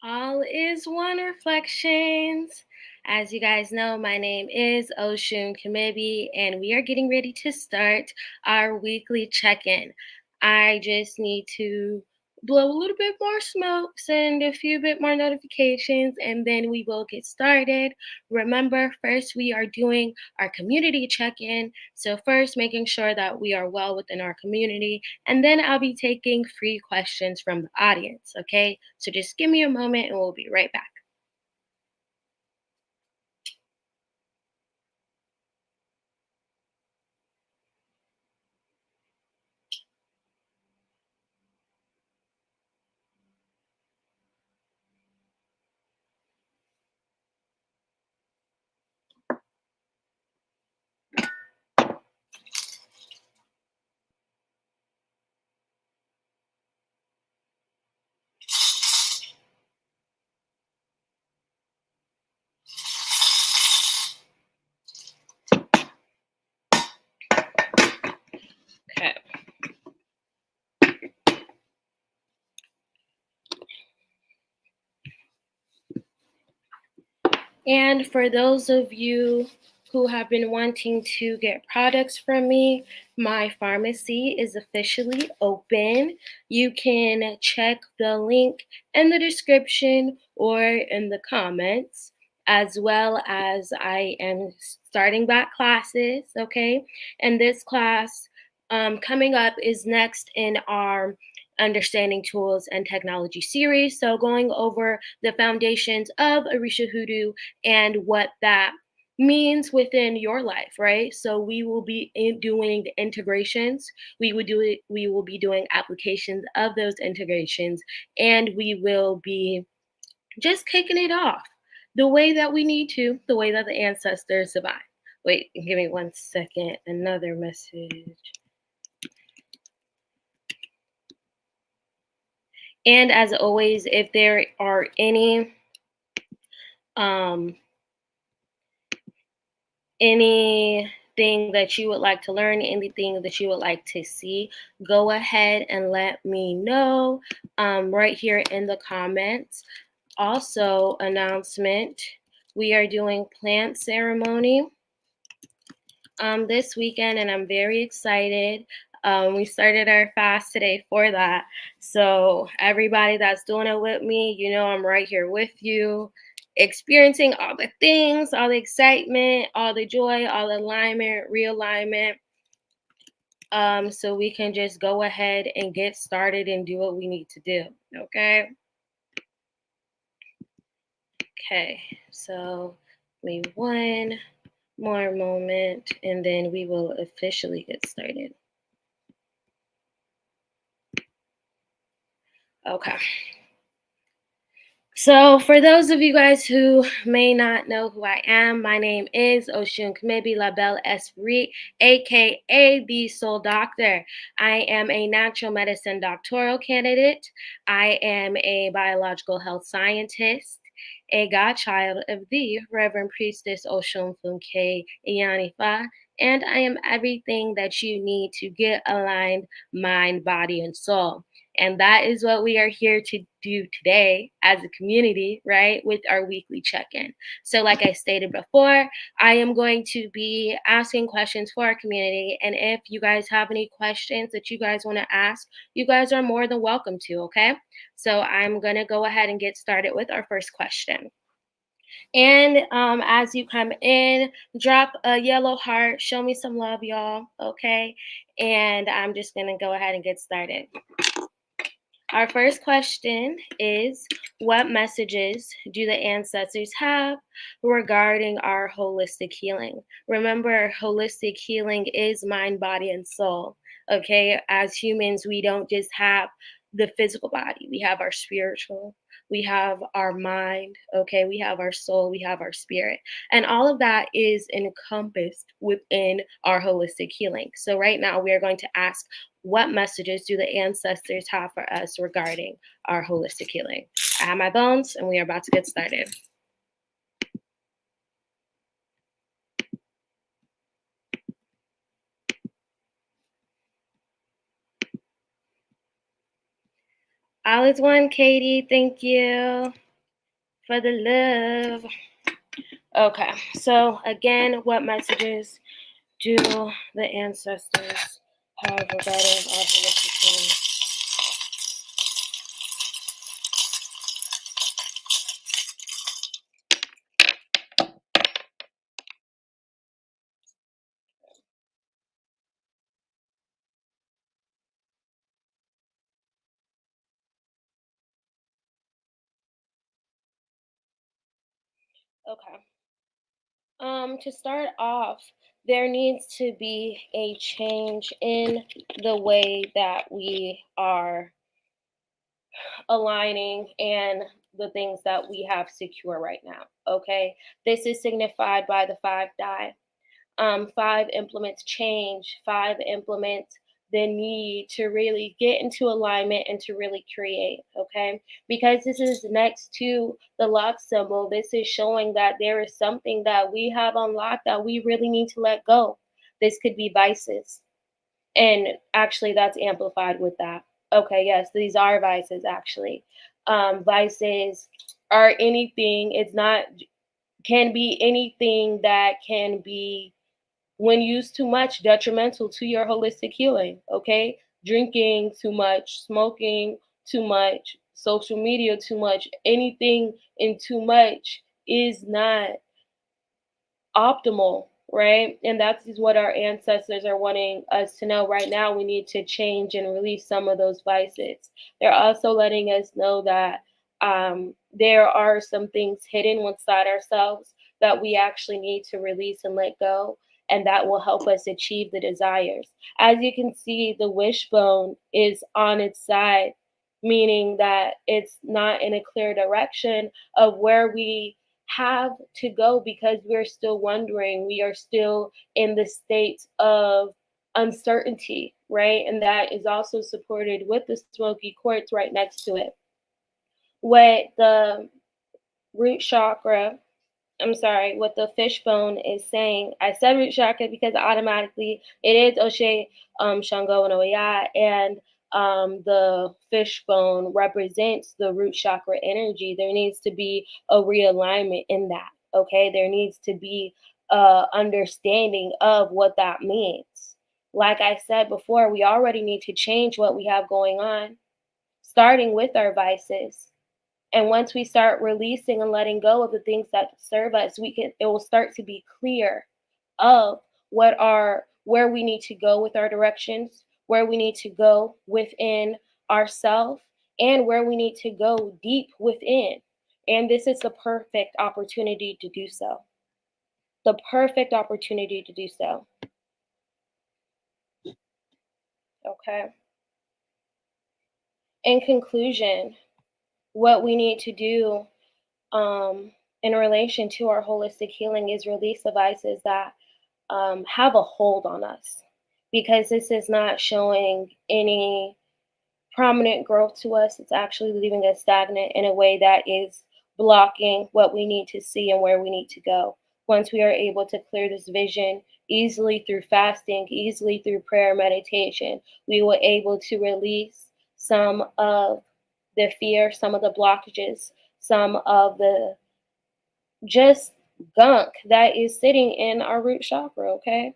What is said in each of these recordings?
All is one reflections. As you guys know, my name is Oshun Kamibi, and we are getting ready to start our weekly check-in. I just need to blow a little bit more smoke, send a few bit more notifications, and then we will get started. Remember, first we are doing our community check-in. So first, making sure that we are well within our community, and then I'll be taking free questions from the audience, okay? So just give me a moment and we'll be right back. Okay. And for those of you who have been wanting to get products from me, my pharmacy is officially open. You can check the link in the description or in the comments, as well as I am starting back classes, okay? And this class coming up is next in our Understanding Tools and Technology series. So going over the foundations of Orisha Hoodoo and what that means within your life, right? So we will be doing the integrations. We will be doing applications of those integrations, and we will be just kicking it off the way that we need to, the way that the ancestors survived. Wait, give me one second. Another message. And as always, if there are um anything that you would like to learn, anything that you would like to see, go ahead and let me know right here in the comments. Also, announcement, we are doing plant ceremony this weekend, and I'm very excited. We started our fast today for that. So everybody that's doing it with me, you know I'm right here with you, experiencing all the things, all the excitement, all the joy, all the alignment, realignment. So we can just go ahead and get started and do what we need to do. Okay. Okay. So maybe one more moment and then we will officially get started. Okay. So, for those of you guys who may not know who I am, my name is Oshun Kamibi La Belle Esprit, aka TheeSoulDoktor. I am a natural medicine doctoral candidate. I am a biological health scientist, a godchild of the Reverend Priestess Oshun Funke Iyanifa, and I am everything that you need to get aligned mind, body, and soul. And that is what we are here to do today as a community, right? With our weekly check in. So, like I stated before, I am going to be asking questions for our community. And if you guys have any questions that you guys want to ask, you guys are more than welcome to, okay? So, I'm going to go ahead and get started with our first question. And as you come in, drop a yellow heart, show me some love, y'all, okay? And I'm just going to go ahead and get started. Our first question is, what messages do the ancestors have regarding our holistic healing? Remember, holistic healing is mind, body, and soul. Okay, as humans, we don't just have the physical body, we have our spiritual, we have our mind, okay, we have our soul, we have our spirit. And all of that is encompassed within our holistic healing. So, right now, we are going to ask, what messages do the ancestors have for us regarding our holistic healing? I have my bones, and we are about to get started. All is one, Katie. Thank you. for the love. Okay, so again, what messages do the ancestors have regarding our holistic healing? Okay. To start off, there needs to be a change in the way that we are aligning and the things that we have secure right now. Okay. This is signified by the five die. Five implements change, five implements the need to really get into alignment and to really create, okay? Because this is next to the lock symbol, this is showing that there is something that we have unlocked that we really need to let go. This could be vices. And actually, that's amplified with that. Okay, yes, these are vices, actually. Vices are anything, it's not, can be anything that can be, when used too much, detrimental to your holistic healing. Okay, drinking too much, smoking too much, social media too much, anything in too much is not optimal, right? And that's what our ancestors are wanting us to know right now. We need to change and release some of those vices. They're also letting us know that there are some things hidden inside ourselves that we actually need to release and let go, and that will help us achieve the desires. As you can see, the wishbone is on its side, meaning that it's not in a clear direction of where we have to go, because we're still wondering, we are still in the state of uncertainty, right? And that is also supported with the smoky quartz right next to it. What the root chakra, I'm sorry, what the fishbone is saying. I said root chakra because automatically it is Oshe, Shango, and Oya, and the fishbone represents the root chakra energy. There needs to be a realignment in that. Okay, there needs to be a understanding of what that means. Like I said before, we already need to change what we have going on, starting with our vices. And once we start releasing and letting go of the things that serve us, it will start to be clear of where we need to go with our directions, where we need to go within ourselves, and where we need to go deep within. And this is the perfect opportunity to do so. The perfect opportunity to do so. Okay. In conclusion, what we need to do in relation to our holistic healing is release the vices that have a hold on us, because this is not showing any prominent growth to us. It's actually leaving us stagnant in a way that is blocking what we need to see and where we need to go. Once we are able to clear this vision easily through fasting, easily through prayer, meditation, we will able to release some of the fear, some of the blockages, some of the just gunk that is sitting in our root chakra, okay?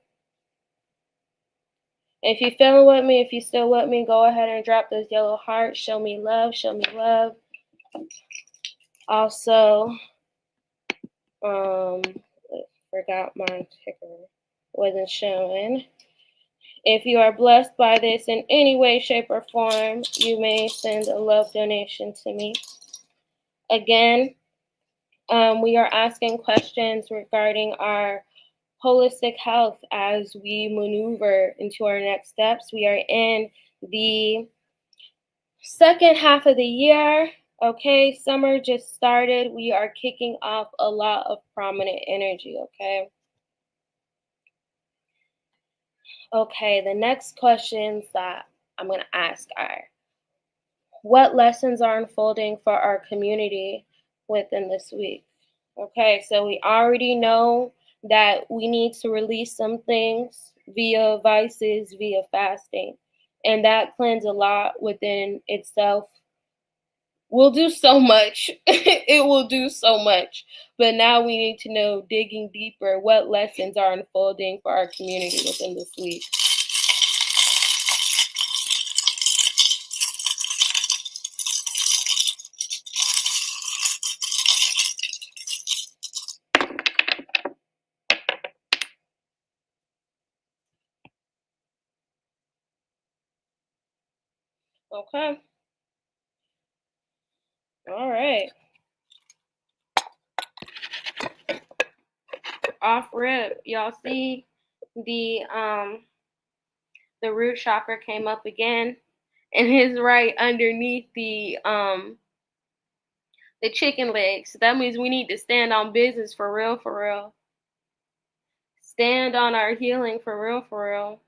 If you're feeling with me, if you're still with me, go ahead and drop those yellow hearts. Show me love, show me love. Also, forgot my ticker. Wasn't showing. If you are blessed by this in any way, shape, or form, you may send a love donation to me. Again, we are asking questions regarding our holistic health as we maneuver into our next steps. We are in the second half of the year. Okay, summer just started. We are kicking off a lot of prominent energy, okay? Okay, the next questions that I'm going to ask are, what lessons are unfolding for our community within this week? Okay, so we already know that we need to release some things via vices, via fasting, and that cleanses a lot within itself will do so much. It will do so much. But now we need to know, digging deeper, what lessons are unfolding for our community within this week. Okay. All right. Off rip. Y'all see the root chakra came up again and is right underneath the chicken legs. So that means we need to stand on business for real, for real. Stand on our healing for real, for real.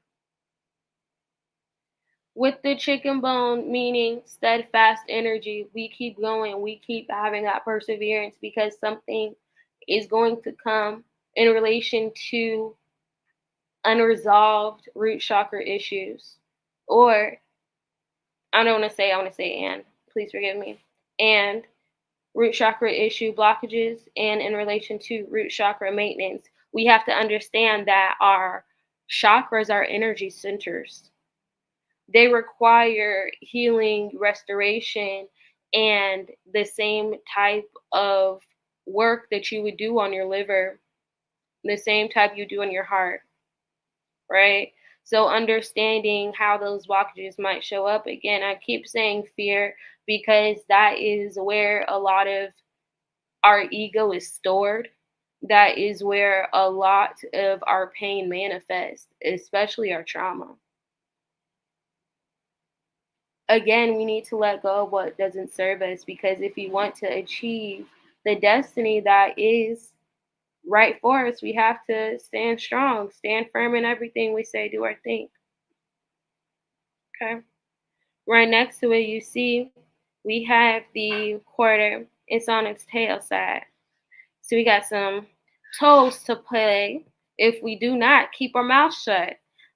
With the chicken bone, meaning steadfast energy, we keep going, we keep having that perseverance because something is going to come in relation to unresolved root chakra issues. Or, I don't want to say, I want to say and, please forgive me. And root chakra issue blockages, and in relation to root chakra maintenance, we have to understand that our chakras are energy centers. They require healing, restoration, and the same type of work that you would do on your liver, the same type you do on your heart, right? So understanding how those blockages might show up, again, I keep saying fear because that is where a lot of our ego is stored. That is where a lot of our pain manifests, especially our trauma. Again, we need to let go of what doesn't serve us, because if we want to achieve the destiny that is right for us, we have to stand strong, stand firm in everything we say, do, or think. Okay. Right next to it, you see we have the quarter. It's on its tail side. So we got some toes to play if we do not keep our mouth shut.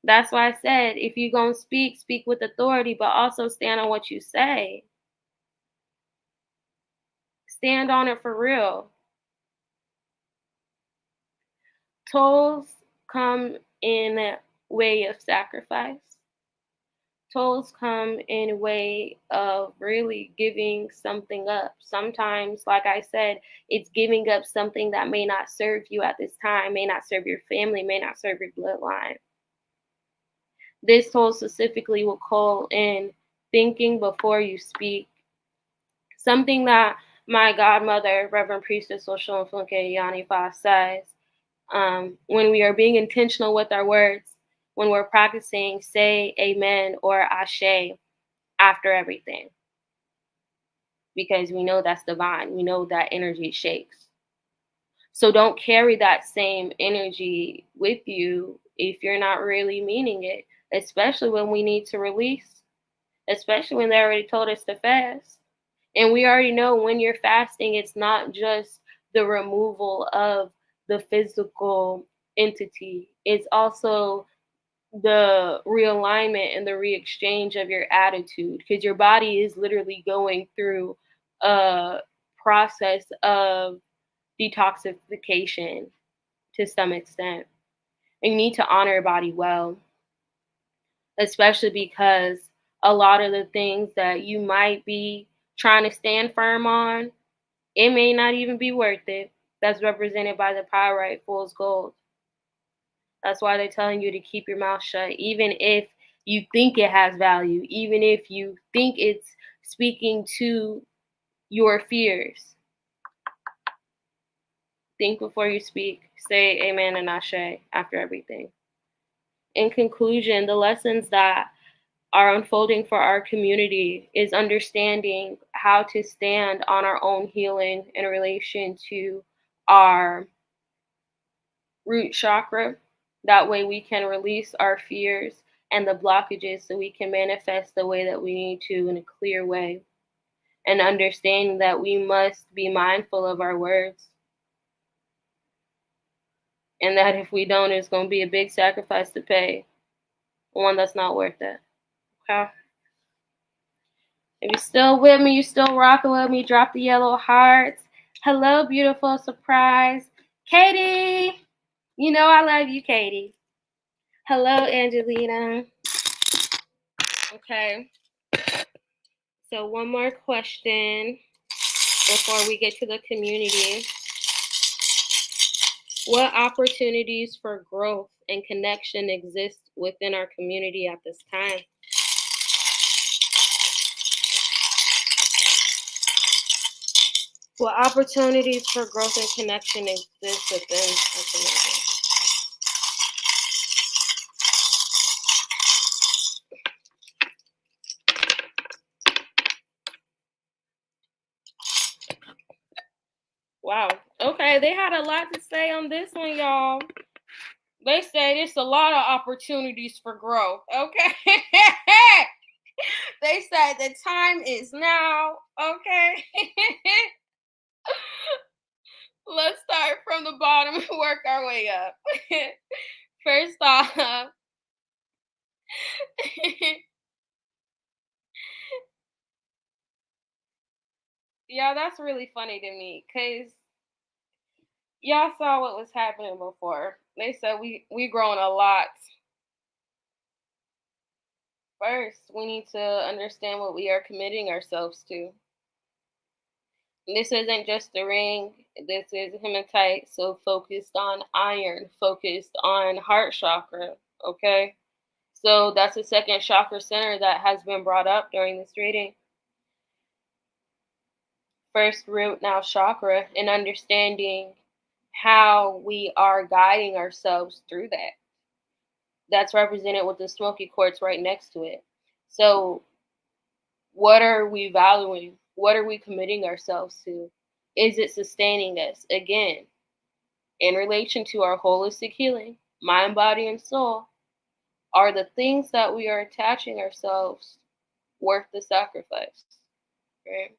That's why I said, if you're going to speak, speak with authority, but also stand on what you say. Stand on it for real. Tolls come in a way of sacrifice. Tolls come in a way of really giving something up. Sometimes, like I said, it's giving up something that may not serve you at this time, may not serve your family, may not serve your bloodline. This toll specifically will call in thinking before you speak. Something that my godmother, Reverend Priestess Oshun Funke Yanni Fa, says, when we are being intentional with our words, when we're practicing, say amen or ashe after everything, because we know that's divine. We know that energy shakes. So don't carry that same energy with you if you're not really meaning it, especially when we need to release, especially when they already told us to fast. And we already know when you're fasting, it's not just the removal of the physical entity, it's also the realignment and the re-exchange of your attitude, because your body is literally going through a process of detoxification to some extent. And you need to honor your body well, especially because a lot of the things that you might be trying to stand firm on, it may not even be worth it. That's represented by the pyrite fool's gold. That's why they're telling you to keep your mouth shut, even if you think it has value, even if you think it's speaking to your fears. Think before you speak. Say amen and ashe after everything. In conclusion, the lessons that are unfolding for our community is understanding how to stand on our own healing in relation to our root chakra. That way we can release our fears and the blockages so we can manifest the way that we need to in a clear way. And understanding that we must be mindful of our words. And that if we don't, it's going to be a big sacrifice to pay. One that's not worth it. Okay? If you're still with me, you're still rocking with me, drop the yellow hearts. Hello, beautiful surprise. Katie. You know I love you, Katie. Hello, Angelina. Okay. So one more question before we get to the community. What opportunities for growth and connection exist within our community at this time? What opportunities for growth and connection exist within our community? Wow. Okay, they had a lot to say on this one, y'all. They said it's a lot of opportunities for growth. Okay. They said the time is now. Okay. Let's start from the bottom and work our way up. First off, yeah, that's really funny to me because y'all saw what was happening before. They said we growing a lot. First, we need to understand what we are committing ourselves to. This isn't just the ring. This is hematite, so focused on iron, focused on heart chakra. Okay, so that's the second chakra center that has been brought up during this reading. First root, now chakra, and understanding how we are guiding ourselves through that. That's represented with the smoky quartz right next to it. So what are we valuing? What are we committing ourselves to? Is it sustaining us? Again, in relation to our holistic healing, mind, body, and soul, are the things that we are attaching ourselves worth the sacrifice? Right?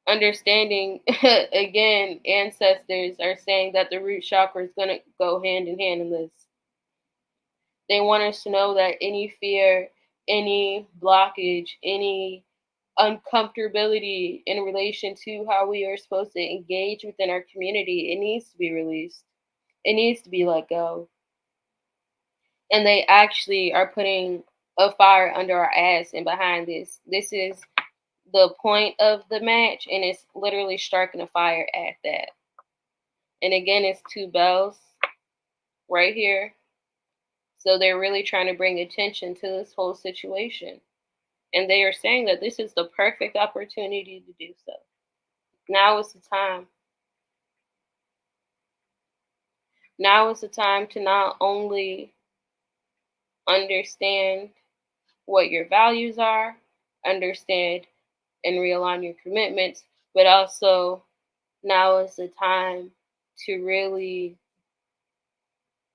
Understanding, again, ancestors are saying that the root chakra is going to go hand in hand in this. They want us to know that any fear, any blockage, any uncomfortability in relation to how we are supposed to engage within our community, it needs to be released. It needs to be let go. And they actually are putting a fire under our ass and behind this. This is the point of the match, and it's literally striking a fire at that. And again, it's two bells right here. So they're really trying to bring attention to this whole situation. And they are saying that this is the perfect opportunity to do so. Now is the time. Now is the time to not only understand what your values are, understand and realign your commitments, but also now is the time to really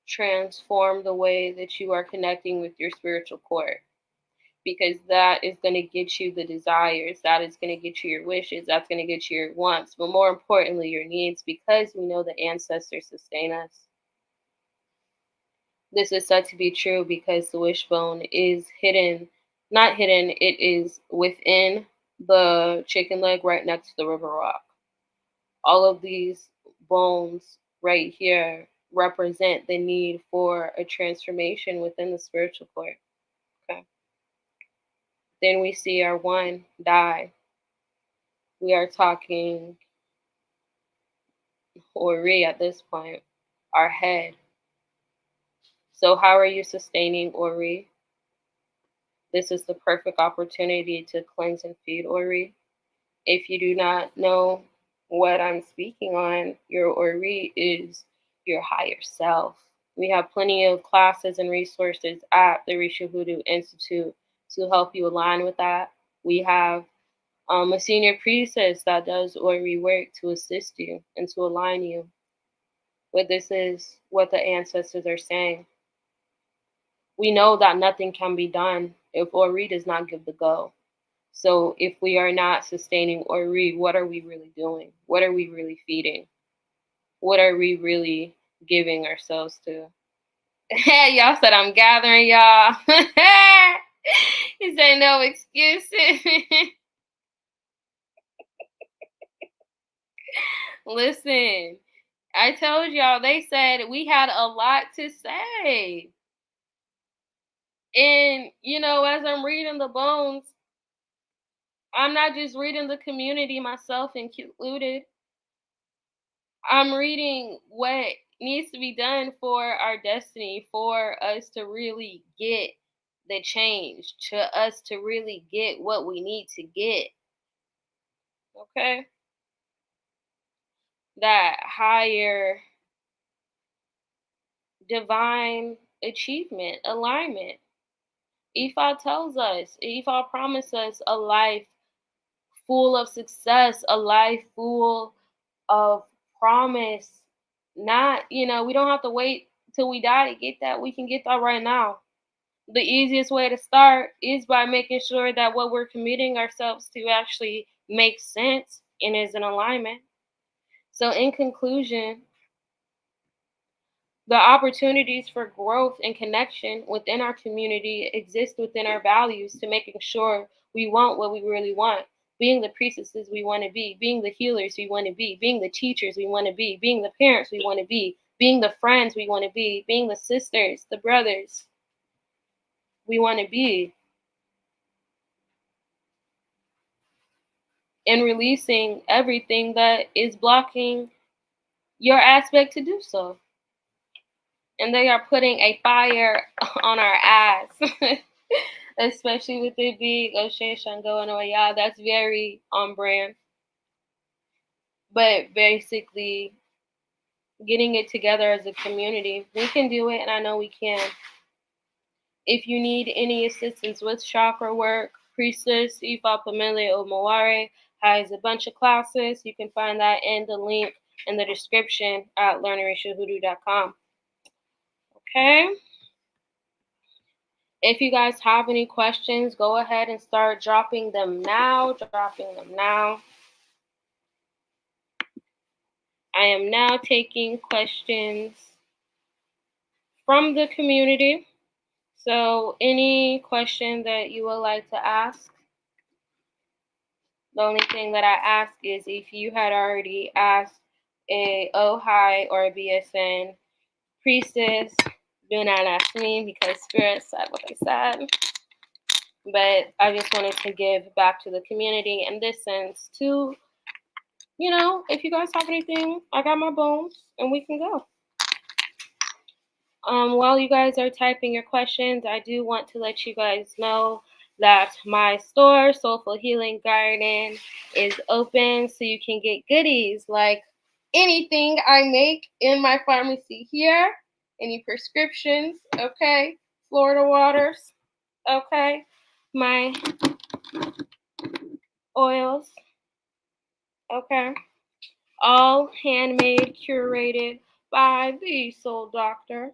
transform the way that you are connecting with your spiritual core, because that is going to get you the desires, that is going to get you your wishes, that's going to get you your wants, but more importantly, your needs, because we know the ancestors sustain us. This is said to be true because the wishbone is hidden, not hidden, it is within the chicken leg right next to the river rock. All of these bones right here represent the need for a transformation within the spiritual core. Okay. Then we see our one die. We are talking Ori at this point, our head. So how are you sustaining Ori? This is the perfect opportunity to cleanse and feed Ori. If you do not know what I'm speaking on, your Ori is your higher self. We have plenty of classes and resources at the Risha Hoodoo Institute to help you align with that. We have a senior priestess that does Ori work to assist you and to align you. But this is what the ancestors are saying. We know that nothing can be done if Ori does not give the go. So if we are not sustaining Ori, what are we really doing? What are we really feeding? What are we really giving ourselves to? Y'all said I'm gathering, y'all. He said no excuses. Listen, I told y'all, they said we had a lot to say. And, as I'm reading the bones, I'm not just reading the community, myself included. I'm reading what needs to be done for our destiny, for us to really get the change, to us to really get what we need to get. Okay? That higher divine achievement, alignment. Ifa tells us, Ifa promised us a life full of success, a life full of promise. Not, we don't have to wait till we die to get that. We can get that right now. The easiest way to start is by making sure that what we're committing ourselves to actually makes sense and is in alignment. So, in conclusion, the opportunities for growth and connection within our community exist within our values to making sure we want what we really want. Being the priestesses we want to be, being the healers we want to be, being the teachers we want to be, being the parents we want to be, being the friends we want to be, being the sisters, the brothers we want to be, and releasing everything that is blocking your aspect to do so. And they are putting a fire on our ass. Especially with it being O'Shea, Shango, and Oya. That's very on brand. But basically, getting it together as a community, we can do it, and I know we can. If you need any assistance with chakra work, Priestess Ifa Pamele Omaware has a bunch of classes. You can find that in the link in the description at learnerishahoodoo.com. Okay? If you guys have any questions, go ahead and start dropping them now. I am now taking questions from the community. So any question that you would like to ask, the only thing that I ask is if you had already asked a Ojai or a BSN priestess, do not ask me because Spirit said what they said. But I just wanted to give back to the community in this sense too. If you guys have anything, I got my bones and we can go. While you guys are typing your questions, I do want to let you guys know that my store, Soulful Healing Garden, is open so you can get goodies like anything I make in my pharmacy here, any prescriptions, okay, Florida waters, okay, my oils, okay, all handmade, curated by TheeSoulDoktor,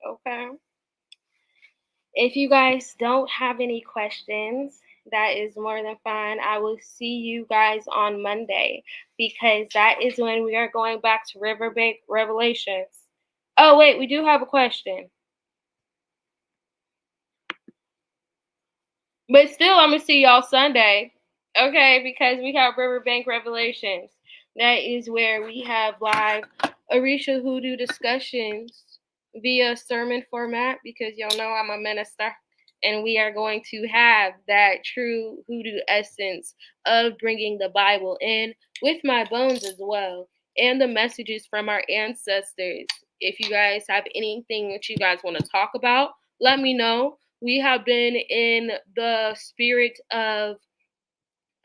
okay. If you guys don't have any questions, that is more than fine. I will see you guys on Monday because that is when we are going back to Riverbank Revelations. Oh, wait, we do have a question. But still, I'm going to see y'all Sunday, okay, because we have Riverbank Revelations. That is where we have live Orisha Hoodoo discussions via sermon format because y'all know I'm a minister. And we are going to have that true hoodoo essence of bringing the Bible in with my bones as well and the messages from our ancestors. If you guys have anything that you guys want to talk about, let me know. We have been in the spirit of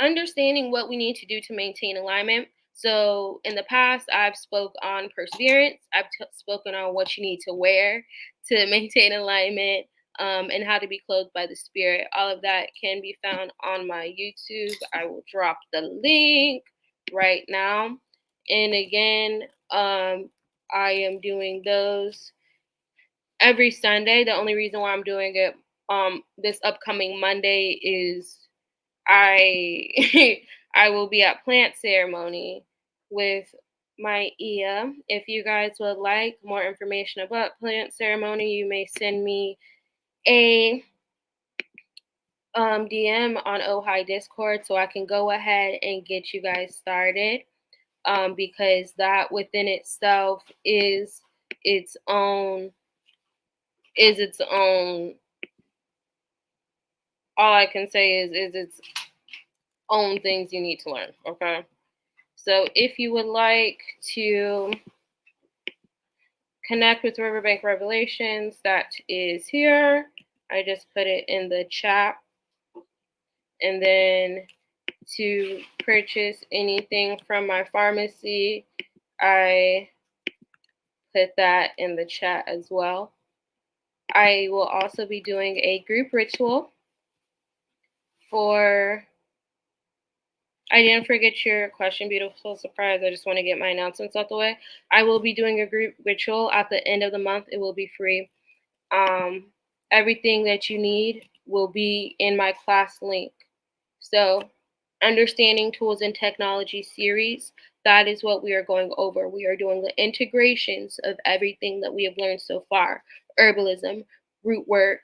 understanding what we need to do to maintain alignment. So in the past, I've spoke on perseverance. I've spoken on what you need to wear to maintain alignment, and how to be clothed by the spirit. All of that can be found on my YouTube. I will drop the link right now. And again, I am doing those every Sunday. The only reason why I'm doing it this upcoming Monday is I I will be at plant ceremony with my Yeye. If you guys would like more information about plant ceremony, you may send me a DM on Ojai Discord so I can go ahead and get you guys started. Because that within itself its own is its own. All I can say is its own things you need to learn. Okay. So if you would like to connect with Riverbank Revelations, that is here. I just put it in the chat. And then to purchase anything from my pharmacy, I put that in the chat as well. I will also be doing a group ritual for. I didn't forget your question, beautiful surprise. I just want to get my announcements out the way. I will be doing a group ritual at the end of the month. It will be free. Everything that you need will be in my class link. So, Understanding Tools and Technology series, that is what we are going over. We are doing the integrations of everything that we have learned so far: herbalism, root work,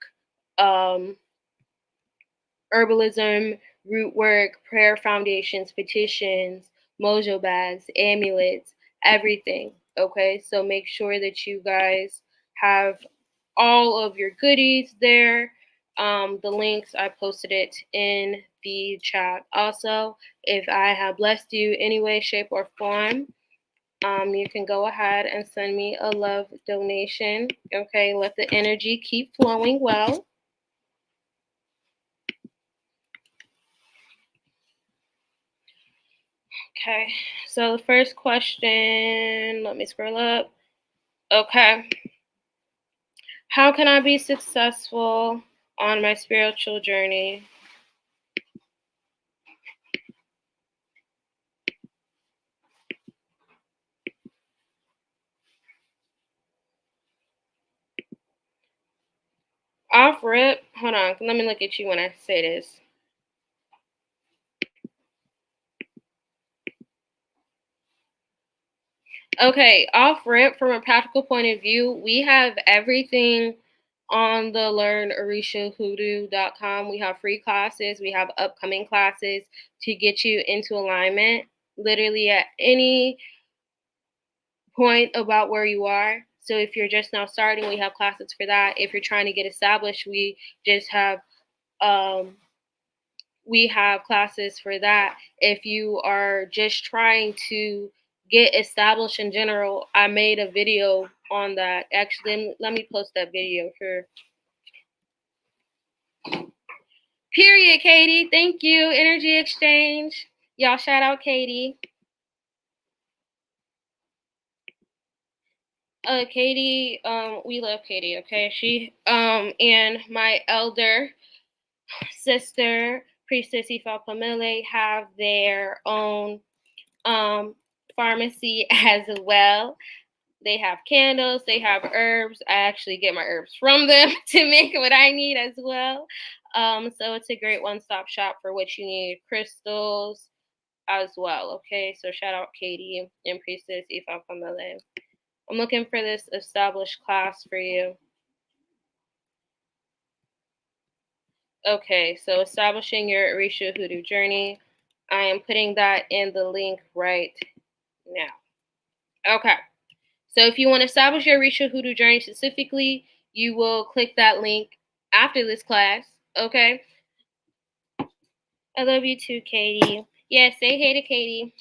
herbalism, root work, prayer foundations, petitions, mojo bags, amulets, everything. Okay, so make sure that you guys have all of your goodies there. The links, I posted it in the chat. Also, if I have blessed you any way, shape, or form, you can go ahead and send me a love donation. Okay, let the energy keep flowing well. Okay, so the first question, let me scroll up. Okay, how can I be successful on my spiritual journey? Off rip, hold on, let me look at you when I say this. Okay, off rip, from a practical point of view, we have everything on the learnorishahoodoo.com. We have free classes, we have upcoming classes to get you into alignment literally at any point about where you are. So if you're just now starting, we have classes for that. If you're trying to get established, just have we have classes for that. If you are just trying to get established in general, I made a video on that. Actually, let me post that video here. Period, Katie. Thank you. Energy exchange. Y'all shout out Katie. Katie, we love Katie, okay? She and my elder sister, Priestess Ifa Pamele, have their own pharmacy as well. They have candles, they have herbs. I actually get my herbs from them to make what I need as well. So it's a great one-stop shop for what you need. Crystals as well, okay? So shout out Katie and Priestess Ifa Pamele. I'm looking for this established class for you. Okay, so establishing your Orisha Hoodoo journey. I am putting that in the link right now. Okay, so if you want to establish your Orisha Hoodoo journey specifically, you will click that link after this class. Okay, I love you too, Katie. Yeah, say hey to Katie.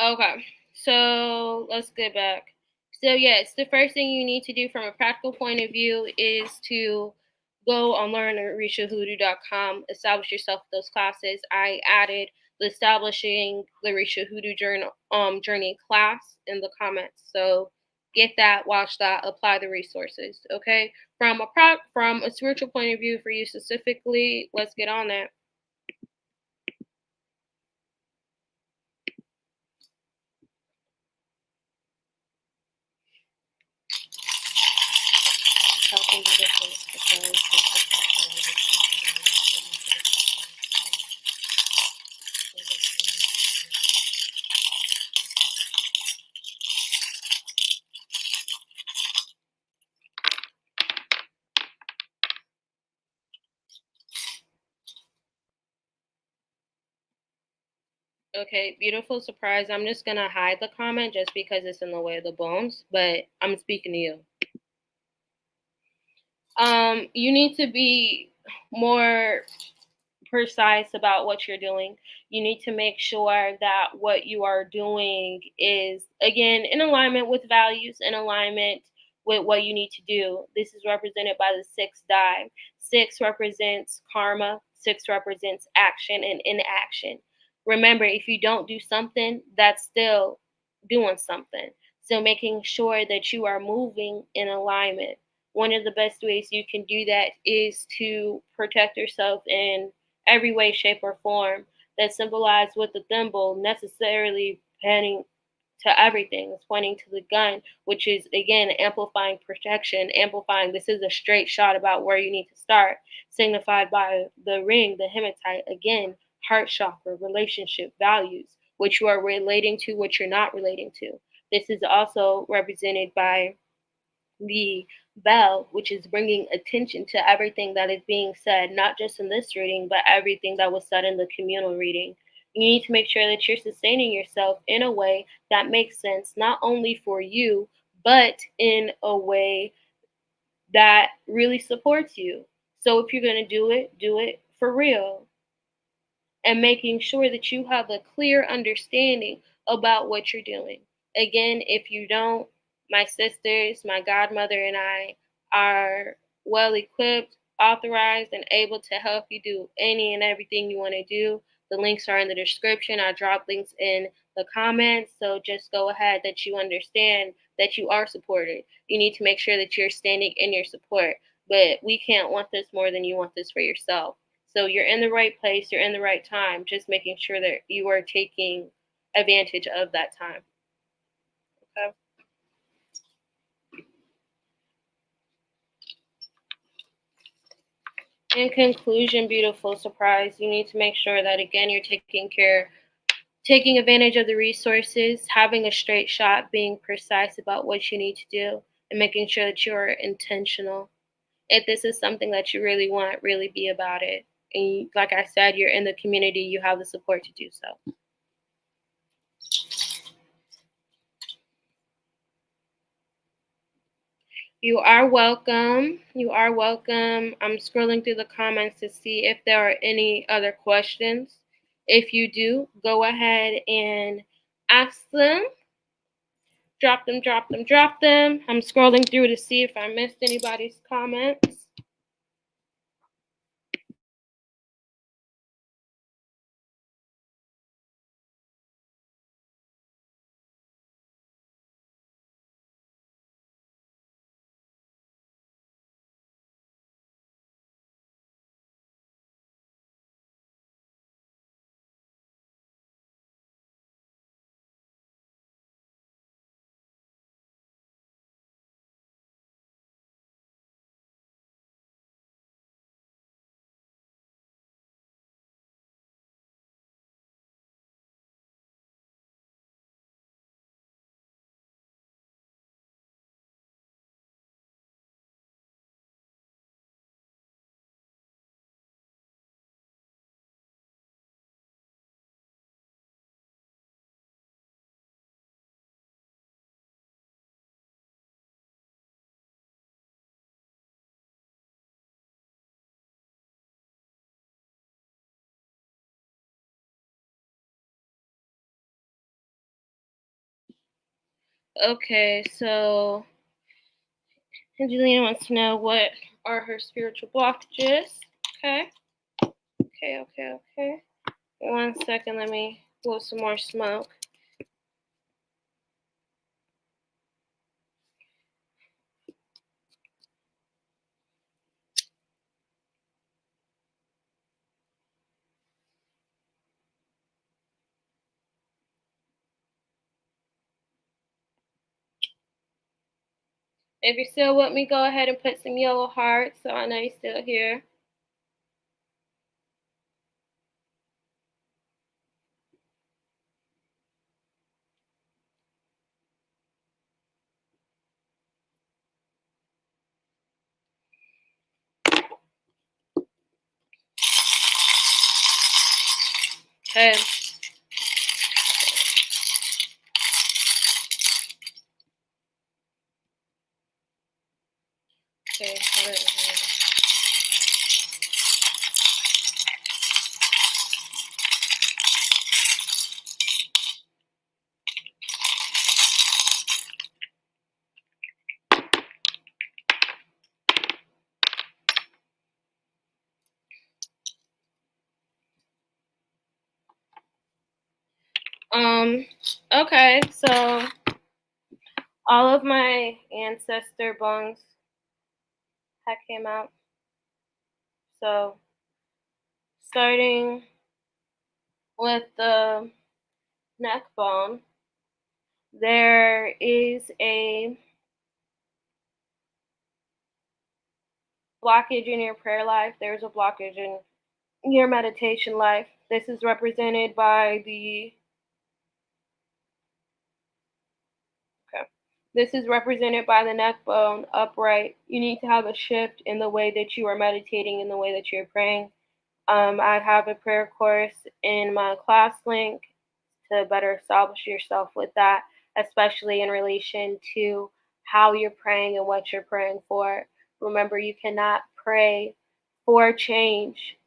Okay, so let's get back. So yes, the first thing you need to do from a practical point of view is to go on learnorishahoodoo.com, establish yourself with those classes. I added the establishing the Risha Hoodoo journey class in the comments. So get that, watch that, apply the resources. Okay, from a spiritual point of view for you specifically, let's get on that. Okay, beautiful surprise. I'm just gonna hide the comment just because it's in the way of the bones, but I'm speaking to you. You need to be more precise about what you're doing. You need to make sure that what you are doing is, again, in alignment with values, in alignment with what you need to do. This is represented by the sixth die. Six represents karma, six represents action and inaction. Remember, if you don't do something, that's still doing something. So making sure that you are moving in alignment. One of the best ways you can do that is to protect yourself in every way, shape, or form that symbolize with the thimble necessarily pointing to everything. It's pointing to the gun, which is again amplifying protection, amplifying this is a straight shot about where you need to start, signified by the ring, the hematite, again, heart chakra, relationship, values, which you are relating to, what you're not relating to. This is also represented by the bell, which is bringing attention to everything that is being said, not just in this reading, but everything that was said in the communal reading. You need to make sure that you're sustaining yourself in a way that makes sense, not only for you, but in a way that really supports you. So if you're going to do it for real and making sure that you have a clear understanding about what you're doing. Again, if you don't, my sisters, my godmother, and I are well equipped, authorized, and able to help you do any and everything you want to do. The links are in the description. I drop links in the comments. So just go ahead that you understand that you are supported. You need to make sure that you're standing in your support. But we can't want this more than you want this for yourself. So you're in the right place, you're in the right time, just making sure that you are taking advantage of that time. Okay. In conclusion, beautiful surprise, you need to make sure that again you're taking advantage of the resources, having a straight shot, being precise about what you need to do, and making sure that you're intentional. If this is something that you really want, really be about it. And like I said, you're in the community, you have the support to do so. You are welcome. You are welcome. I'm scrolling through the comments to see if there are any other questions. If you do, go ahead and ask them. Drop them, drop them, drop them. I'm scrolling through to see if I missed anybody's comments. Okay, so Angelina wants to know what are her spiritual blockages. Okay, okay. 1 second, let me blow some more smoke. If you're still with me, go ahead and put some yellow hearts so I know you're still here. Okay. Okay, so all of my ancestor bones that came out. So starting with the neck bone, there is a blockage in your prayer life. There's a blockage in your meditation life. This is represented by the This is represented by the neck bone upright. You need to have a shift in the way that you are meditating, in the way that you're praying. I have a prayer course in my class link to better establish yourself with that, especially in relation to how you're praying and what you're praying for. Remember, you cannot pray for change.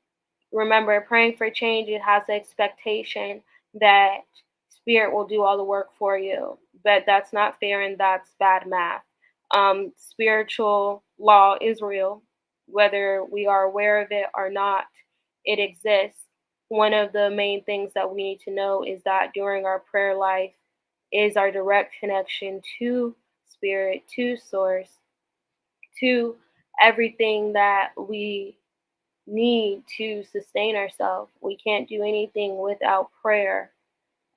Remember, praying for change, it has the expectation that spirit will do all the work for you. But that's not fair and that's bad math. Spiritual law is real, whether we are aware of it or not, it exists. One of the main things that we need to know is that during our prayer life is our direct connection to spirit, to source, to everything that we need to sustain ourselves. We can't do anything without prayer,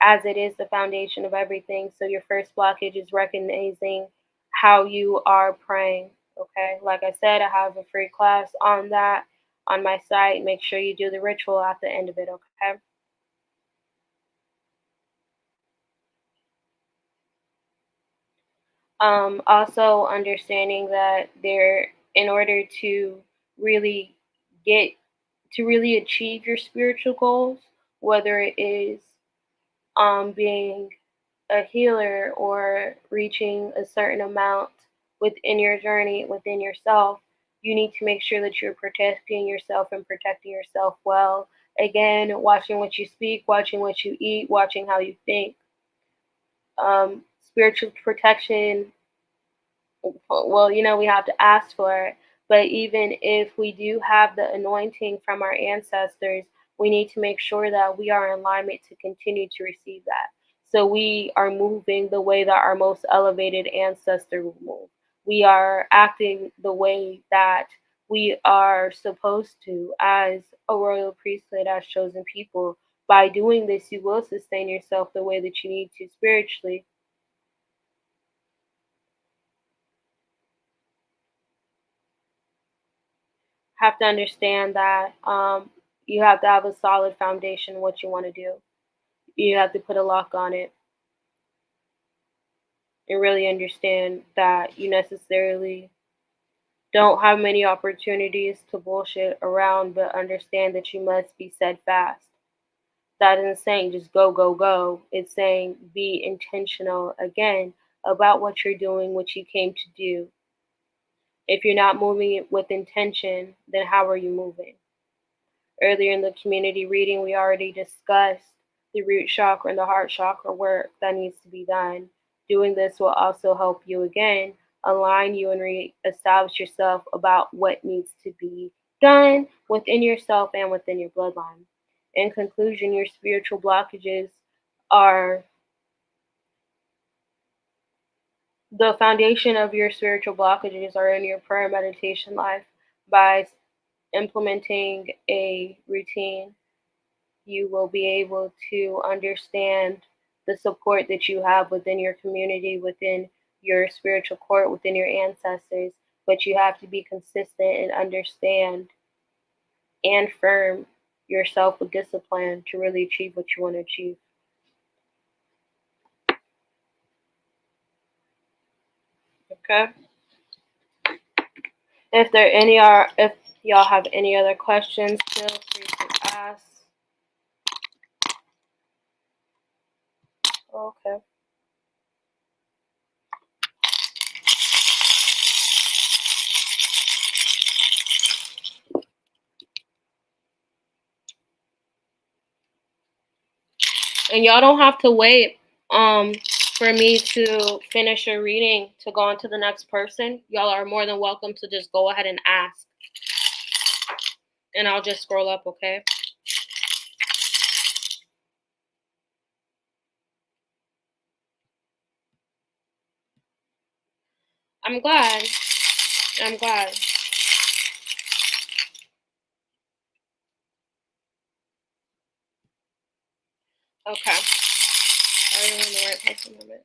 as it is the foundation of everything. So your first blockage is recognizing how you are praying. Okay, like I said, I have a free class on that on my site. Make sure you do the ritual at the end of it. Okay. Also understanding that in order to really get to really achieve your spiritual goals, whether it is being a healer or reaching a certain amount within your journey, within yourself, you need to make sure that you're protecting yourself and protecting yourself well. Again, watching what you speak, watching what you eat, watching how you think. Spiritual protection, well, we have to ask for it. But even if we do have the anointing from our ancestors, we need to make sure that we are in alignment to continue to receive that. So we are moving the way that our most elevated ancestor will move. We are acting the way that we are supposed to as a royal priesthood, as chosen people. By doing this, you will sustain yourself the way that you need to spiritually. Have to understand that you have to have a solid foundation what you want to do. You have to put a lock on it and really understand that you necessarily don't have many opportunities to bullshit around, but understand that you must be steadfast. That isn't saying just go, go, go. It's saying be intentional again about what you're doing, what you came to do. If you're not moving it with intention, then how are you moving? Earlier in the community reading, we already discussed the root chakra and the heart chakra work that needs to be done. Doing this will also help you again align you and re-establish yourself about what needs to be done within yourself and within your bloodline. In conclusion, your spiritual blockages are the foundation of your spiritual blockages are in your prayer meditation life. By implementing a routine, you will be able to understand the support that you have within your community, within your spiritual court, within your ancestors. But you have to be consistent and understand and firm yourself with discipline to really achieve what you want to achieve. Okay. If y'all have any other questions, feel free to ask. Okay. And y'all don't have to wait for me to finish a reading to go on to the next person. Y'all are more than welcome to just go ahead and ask. And I'll just scroll up, okay? I'm glad. I'm glad. Okay. I don't know the right place a moment.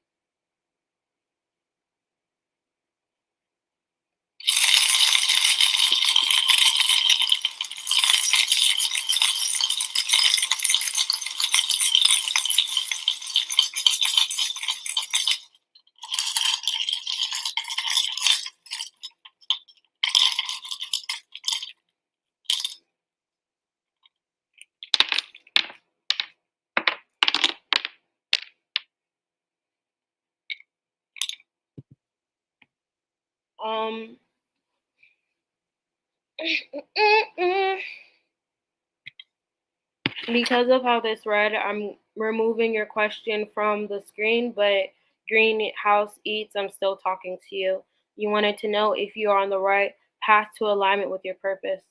Because of how this read, I'm removing your question from the screen, but Greenhouse Eats, I'm still talking to you. You wanted to know if you are on the right path to alignment with your purpose.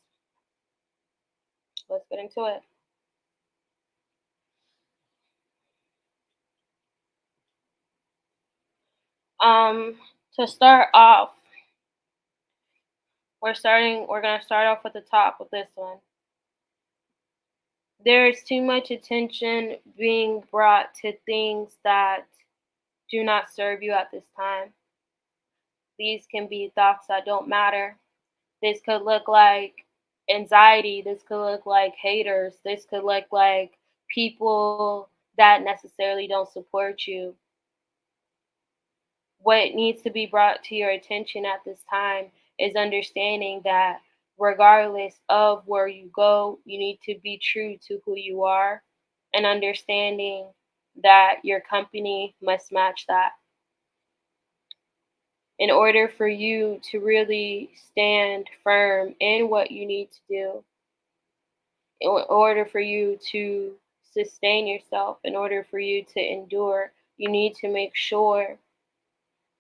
Let's get into it. To start off, we're gonna start off at the top with this one. There is too much attention being brought to things that do not serve you at this time. These can be thoughts that don't matter. This could look like anxiety. This could look like haters. This could look like people that necessarily don't support you. What needs to be brought to your attention at this time is understanding that regardless of where you go, you need to be true to who you are and understanding that your company must match that. In order for you to really stand firm in what you need to do, in order for you to sustain yourself, in order for you to endure, you need to make sure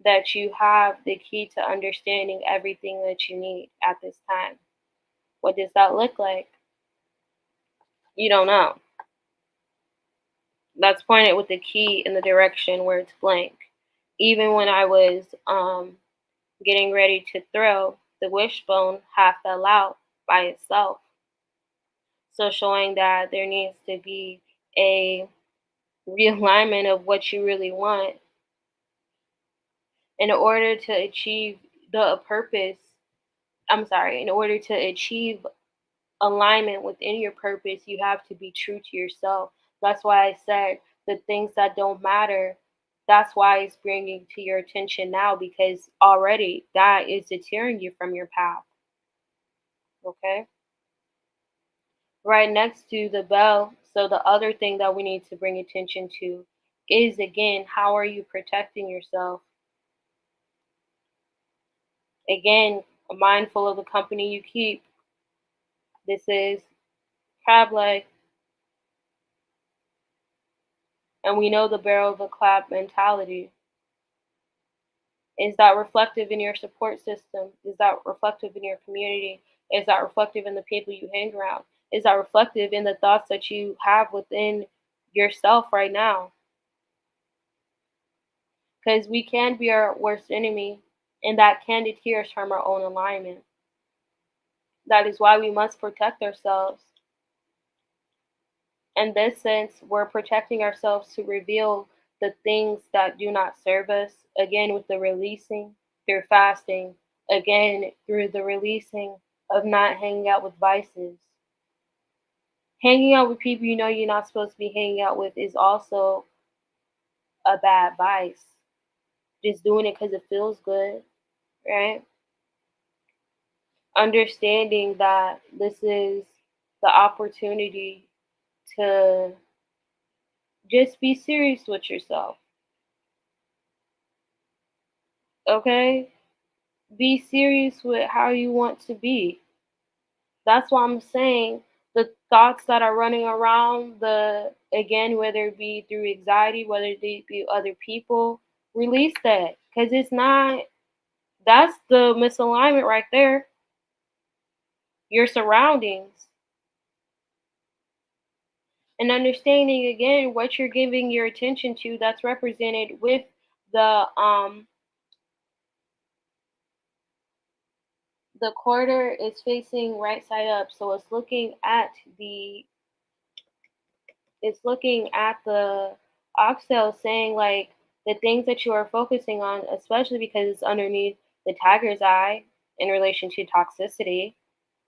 that you have the key to understanding everything that you need at this time. What does that look like? You don't know. That's pointed with the key in the direction where it's blank. Even when I was getting ready to throw, the wishbone half fell out by itself. So showing that there needs to be a realignment of what you really want in order to achieve the purpose. In order to achieve alignment within your purpose, you have to be true to yourself. That's why I said the things that don't matter, that's why it's bringing to your attention now, because already that is deterring you from your path. Okay? Right next to the bell, so the other thing that we need to bring attention to is again, how are you protecting yourself? Again, mindful of the company you keep. This is crab leg, and we know the barrel of a crab mentality. Is that reflective in your support system? Is that reflective in your community? Is that reflective in the people you hang around? Is that reflective in the thoughts that you have within yourself right now? Because we can be our worst enemy, and that can deter us from our own alignment. That is why we must protect ourselves. In this sense, we're protecting ourselves to reveal the things that do not serve us, again, with the releasing through fasting, again, through the releasing of not hanging out with vices. Hanging out with people you know you're not supposed to be hanging out with is also a bad vice. Just doing it because it feels good, right? Understanding that this is the opportunity to just be serious with yourself. Okay? Be serious with how you want to be. That's why I'm saying The thoughts that are running around, again, whether it be through anxiety, whether it be other people, release that, because it's not, that's the misalignment right there. Your surroundings, and understanding again what you're giving your attention to, that's represented with the the quarter is facing right side up, so the it's looking at the oxtail, saying like the things that you are focusing on, especially because it's underneath the tiger's eye in relation to toxicity.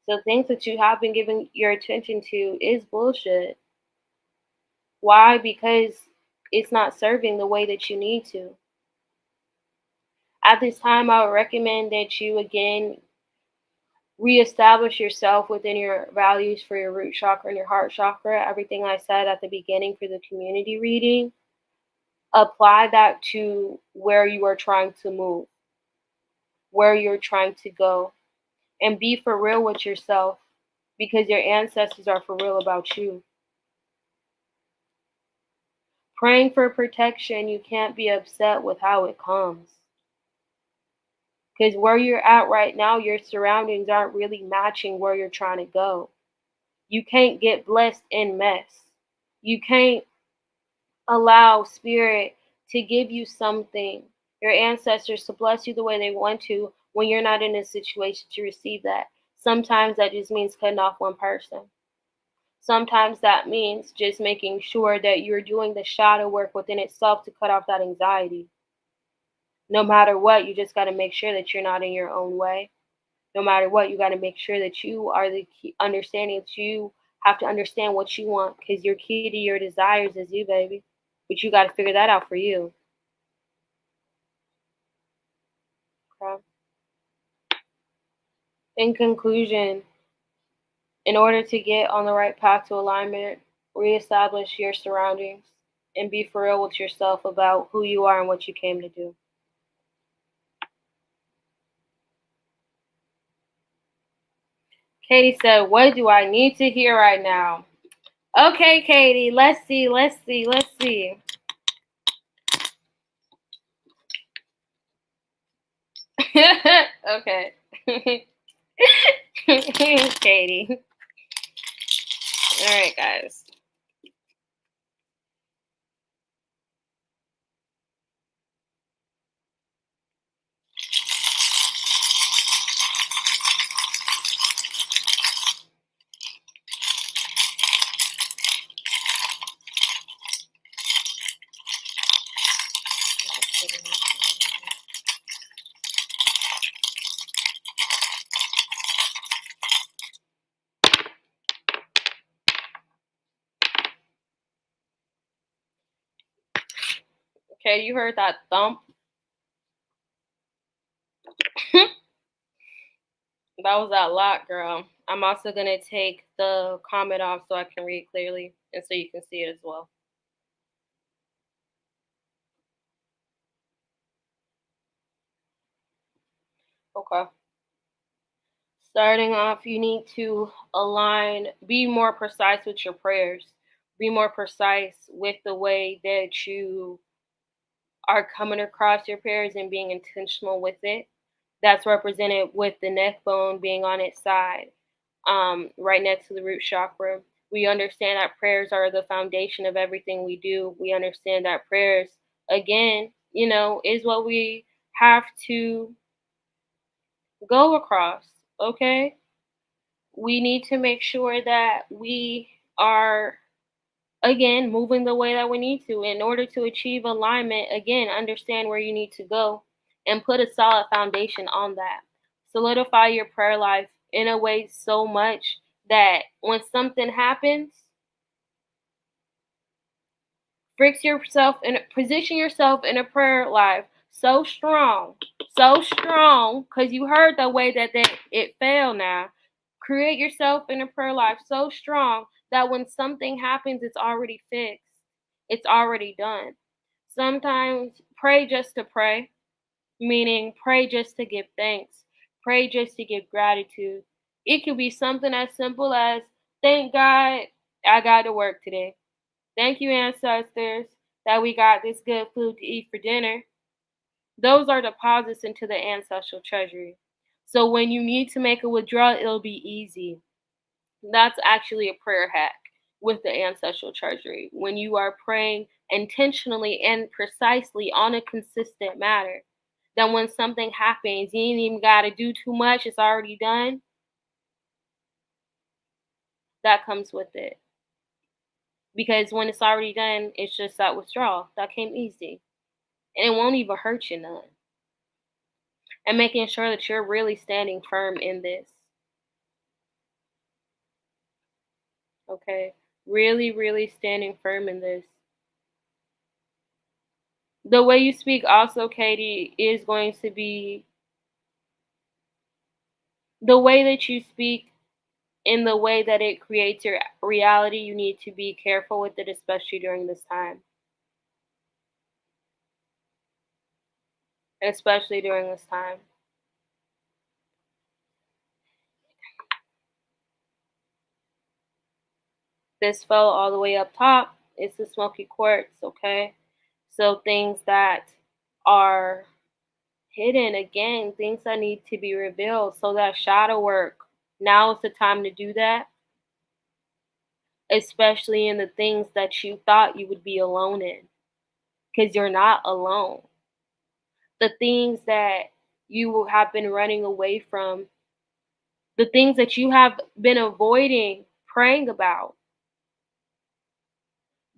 So things that you have been giving your attention to is bullshit. Why? Because it's not serving the way that you need to. At this time, I would recommend that you again reestablish yourself within your values for your root chakra and your heart chakra. Everything I said at the beginning for the community reading, apply that to where you are trying to move, where you're trying to go, and be for real with yourself, because your ancestors are for real about you. Praying for protection, you can't be upset with how it comes. Because where you're at right now, your surroundings aren't really matching where you're trying to go. You can't get blessed in mess. You can't allow spirit to give you something, your ancestors to bless you the way they want to, when you're not in a situation to receive that. Sometimes that just means cutting off one person. Sometimes that means just making sure that you're doing the shadow work within itself to cut off that anxiety. No matter what, you just got to make sure that you're not in your own way. No matter what, you got to make sure that you are the key, understanding that you have to understand what you want, because your key to your desires is you, baby. But you got to figure that out for you. Okay? In conclusion, in order to get on the right path to alignment, reestablish your surroundings and be for real with yourself about who you are and what you came to do. Katie said, "What do I need to hear right now?" Okay, Katie, let's see. Okay. Katie. All right, guys. Okay, you heard that thump? That was that lot, girl. I'm also going to take the comment off so I can read clearly and so you can see it as well. Okay. Starting off, you need to be more precise with your prayers. Be more precise with the way that you are coming across your prayers and being intentional with it. That's represented with the neck bone being on its side, right next to the root chakra. We understand that prayers are the foundation of everything we do. We understand that prayers, again, is what we have to go across. Okay? We need to make sure that we are, again, moving the way that we need to in order to achieve alignment. Again, understand where you need to go and put a solid foundation on that. Solidify your prayer life in a way so much that when something happens, position yourself in a prayer life so strong, because you heard the way that it failed. Now create yourself in a prayer life so strong that when something happens, it's already fixed, it's already done. Sometimes pray just to pray, meaning pray just to give thanks, pray just to give gratitude. It could be something as simple as Thank God I got to work today. Thank you, ancestors, that we got this good food to eat for dinner. Those are deposits into the ancestral treasury. So when you need to make a withdrawal, it'll be easy. That's actually a prayer hack with the ancestral treasury. When you are praying intentionally and precisely on a consistent matter, then when something happens, you ain't even got to do too much, it's already done. That comes with it. Because when it's already done, it's just that withdrawal. That came easy. And it won't even hurt you none. And making sure that you're really standing firm in this. Okay? Really, really standing firm in this. The way you speak also, Katie, is going to be the way that you speak in the way that it creates your reality. You need to be careful with it, especially during this time. Especially during this time. This fell all the way up top. It's the smoky quartz, okay? So things that are hidden, again, things that need to be revealed. So that shadow work, now is the time to do that, especially in the things that you thought you would be alone in, because you're not alone. The things that you have been running away from, the things that you have been avoiding praying about,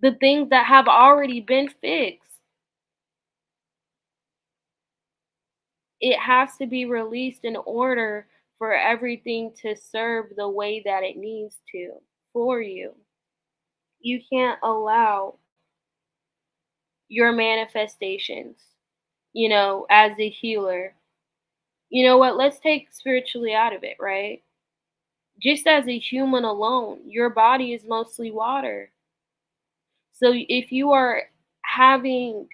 the things that have already been fixed. It has to be released in order for everything to serve the way that it needs to for you. You can't allow your manifestations, as a healer. You know what? Let's take spiritually out of it, right? Just as a human alone, your body is mostly water. So if you are having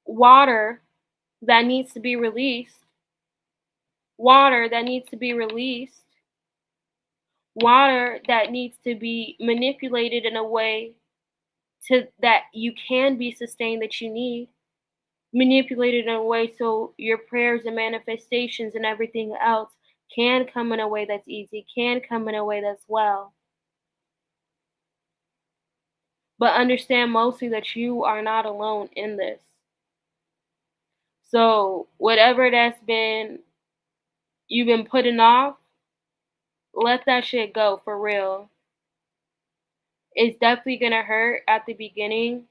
water that needs to be released, water that needs to be released, water that needs to be manipulated in a way to that you can be sustained, that you need manipulated in a way so your prayers and manifestations and everything else can come in a way that's easy, can come in a way that's well. But understand mostly that you are not alone in this. So whatever that's been you've been putting off, let that shit go for real. It's definitely gonna hurt at the beginning,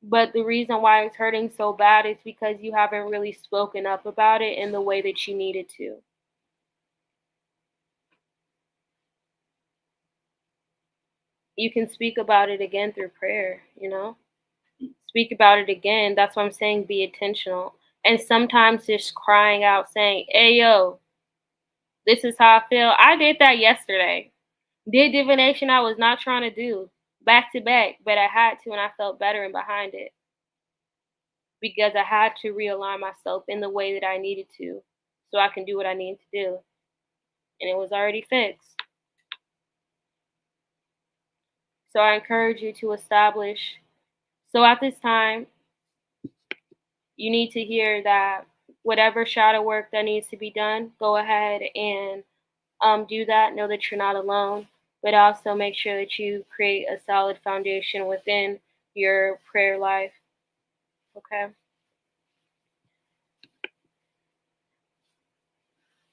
but the reason why it's hurting so bad is because you haven't really spoken up about it in the way that you needed to. You can speak about it again through prayer. Speak about it again. That's what I'm saying, be intentional. And sometimes just crying out saying, "Hey yo, this is how I feel." I did that yesterday. Did divination I was not trying to do back to back, but I had to, and I felt better and behind it because I had to realign myself in the way that I needed to so I can do what I need to do. And it was already fixed. So I encourage you to establish. So at this time, you need to hear that whatever shadow work that needs to be done, go ahead and do that. Know that you're not alone, but also make sure that you create a solid foundation within your prayer life. Okay.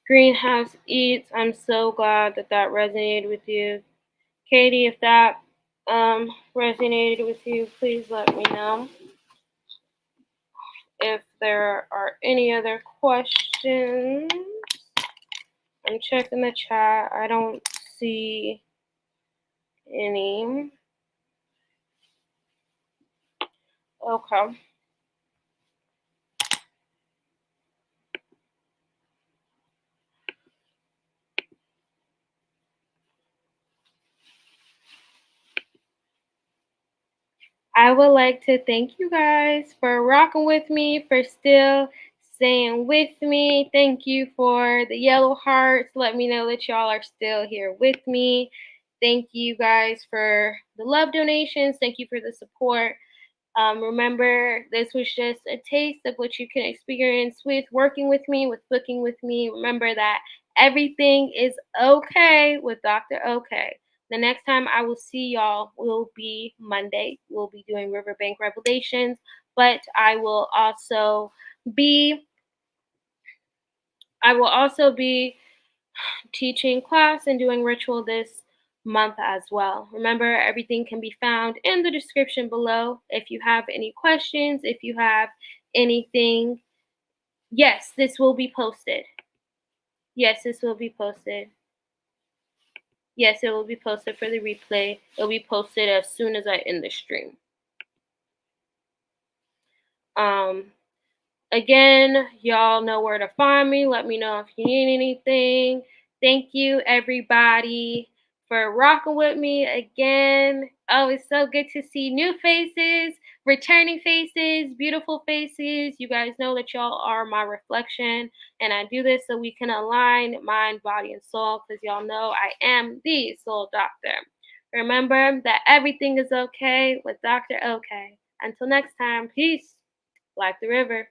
Greenhouse Eats, I'm so glad that that resonated with you. Katie, if that resonated with you, please let me know. If there are any other questions, I'm checking the chat. I don't see any. Okay. I would like to thank you guys for rocking with me, for still staying with me. Thank you for the yellow hearts. Let me know that y'all are still here with me. Thank you guys for the love donations. Thank you for the support. Remember, this was just a taste of what you can experience with working with me, with booking with me. Remember that everything is okay with Dr. Okay. The next time I will see y'all will be Monday. We'll be doing Riverbank Revelations, but be I will also be teaching class and doing ritual this month as well. Remember, everything can be found in the description below. If you have any questions, if you have anything, yes, this will be posted. Yes, this will be posted. Yes, it will be posted for the replay. It'll be posted as soon as I end the stream. Um, Again, y'all know where to find me. Let me know if you need anything. Thank you, everybody, for rocking with me again. Oh, it's so good to see new faces, returning faces, beautiful faces. You guys know that y'all are my reflection, and I do this so we can align mind, body, and soul, because y'all know I am the Soul Doctor. Remember that everything is okay with Dr. Okay. Until next time, peace. Like the river.